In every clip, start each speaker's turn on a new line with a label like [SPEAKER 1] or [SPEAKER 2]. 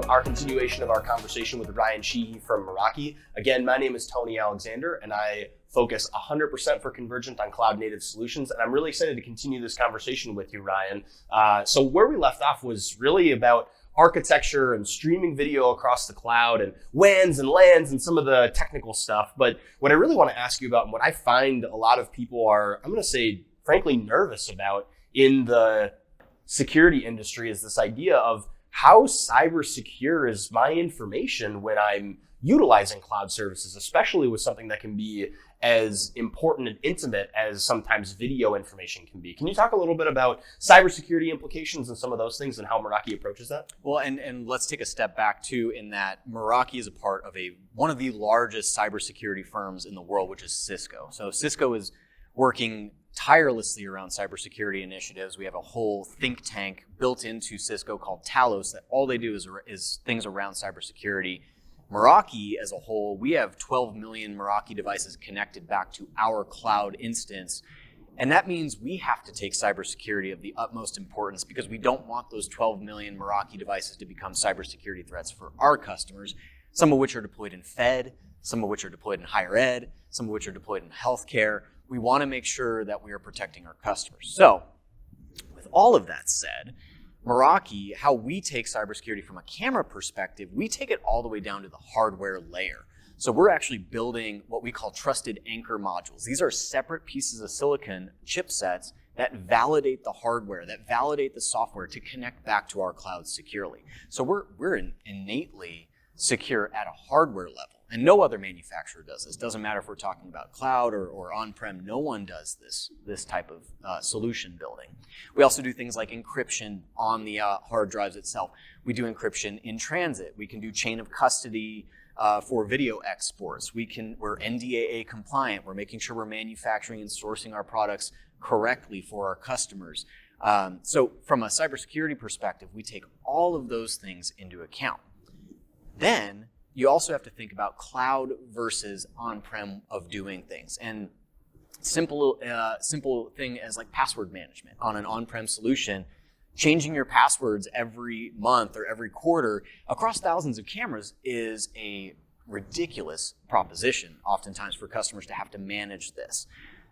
[SPEAKER 1] our continuation of our conversation with Ryan Sheehy from Meraki. Again, my name is Tony Alexander, and I focus 100% for Convergint on cloud native solutions. And I'm really excited to continue this conversation with you, Ryan. So where we left off was really about architecture and streaming video across the cloud and WANs and LANs and some of the technical stuff. But what I really want to ask you about, and what I find a lot of people are, I'm going to say, frankly, nervous about in the security industry, is this idea of how cyber secure is my information when I'm utilizing cloud services, especially with something that can be as important and intimate as sometimes video information can be. Can you talk a little bit about cybersecurity implications and some of those things and how Meraki approaches that?
[SPEAKER 2] Well, and let's take a step back too, in that Meraki is a part of one of the largest cybersecurity firms in the world, which is Cisco. So Cisco is working tirelessly around cybersecurity initiatives. We have a whole think tank built into Cisco called Talos that all they do is things around cybersecurity. Meraki as a whole, we have 12 million Meraki devices connected back to our cloud instance. And that means we have to take cybersecurity of the utmost importance, because we don't want those 12 million Meraki devices to become cybersecurity threats for our customers, some of which are deployed in Fed, some of which are deployed in higher ed, some of which are deployed in healthcare. We want to make sure that we are protecting our customers. So with all of that said, Meraki, how we take cybersecurity from a camera perspective, we take it all the way down to the hardware layer. So we're actually building what we call trusted anchor modules. These are separate pieces of silicon chipsets that validate the hardware, that validate the software to connect back to our cloud securely. So we're innately secure at a hardware level. And no other manufacturer does this. Doesn't matter if we're talking about cloud or on-prem, no one does this type of solution building. We also do things like encryption on the hard drives itself. We do encryption in transit. We can do chain of custody for video exports. We're NDAA compliant. We're making sure we're manufacturing and sourcing our products correctly for our customers. So from a cybersecurity perspective, we take all of those things into account. Then you also have to think about cloud versus on-prem of doing things. And simple thing as like password management on an on-prem solution, changing your passwords every month or every quarter across thousands of cameras is a ridiculous proposition, oftentimes, for customers to have to manage this.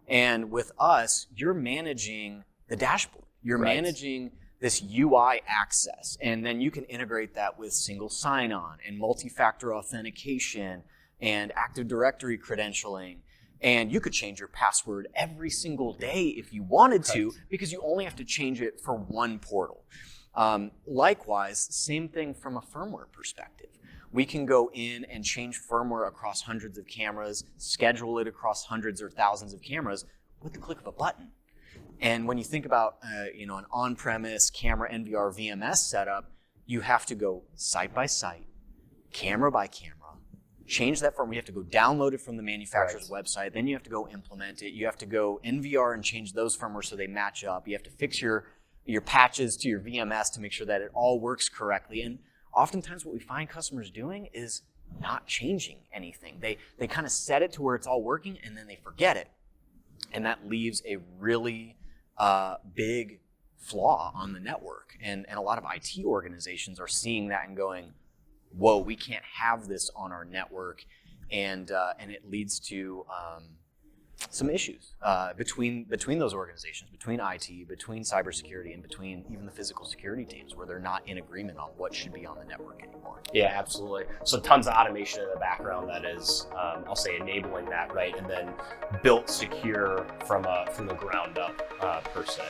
[SPEAKER 2] And with us, you're managing the dashboard. You're managing this UI access, and then you can integrate that with single sign-on and multi-factor authentication and Active Directory credentialing. And you could change your password every single day if you wanted to, because you only have to change it for one portal. Likewise, same thing from a firmware perspective. We can go in and change firmware across hundreds of cameras, schedule it across hundreds or thousands of cameras with the click of a button. And when you think about an on-premise camera NVR VMS setup, you have to go site by site, camera by camera, change that firmware. You have to go download it from the manufacturer's website. Then you have to go implement it. You have to go NVR and change those firmware so they match up. You have to fix your patches to your VMS to make sure that it all works correctly. And oftentimes what we find customers doing is not changing anything. They kind of set it to where it's all working, and then they forget it. And that leaves a really big flaw on the network. And a lot of IT organizations are seeing that and going, whoa, we can't have this on our network. And it leads to some issues between those organizations, between IT, between cybersecurity, and between even the physical security teams, where they're not in agreement on what should be on the network anymore.
[SPEAKER 1] Yeah, absolutely. So tons of automation in the background that is, I'll say, enabling that, right? And then built secure from the ground up, per se.